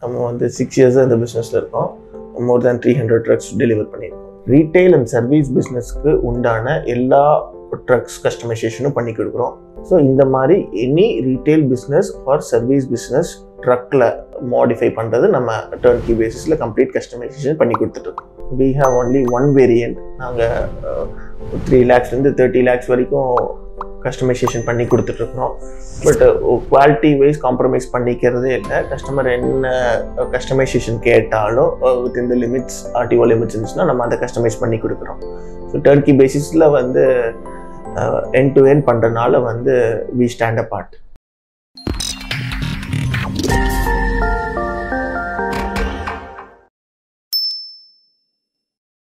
நம்ம வந்து 6 இயர்ஸாக இந்த பிஸ்னஸில் இருக்கோம். மோர் தேன் 300 ட்ரக்ஸ் டெலிவர் பண்ணியிருக்கோம். ரீட்டைல் அண்ட் சர்வீஸ் பிஸ்னஸ்க்கு உண்டான எல்லா ட்ரக்ஸ் கஸ்டமைசேஷனும் பண்ணி கொடுக்குறோம். ஸோ இந்த மாதிரி any retail business or service business ட்ரக்கில் மாடிஃபை பண்ணுறது நம்ம டர்ன்கி பேசிஸில் கம்ப்ளீட் கஸ்டமைசேஷன் பண்ணி கொடுத்துட்ருக்கோம். we have only one variant. நாங்கள் 3 lakhsலேருந்து 30 lakhs வரைக்கும் கஸ்டமைசேஷன் பண்ணி கொடுத்துட்ருக்குறோம். பட் குவாலிட்டி வைஸ் காம்ப்ரமைஸ் பண்ணிக்கிறதே இல்லை. கஸ்டமர் என்ன கஸ்டமைசேஷன் கேட்டாலும் within the limits RTO limits இருந்துச்சுன்னா நம்ம அதை கஸ்டமைஸ் பண்ணி கொடுக்குறோம். ஸோ டர்ன்கி பேசிஸில் வந்து end to end பண்ணுறதுனால வந்து we stand apart.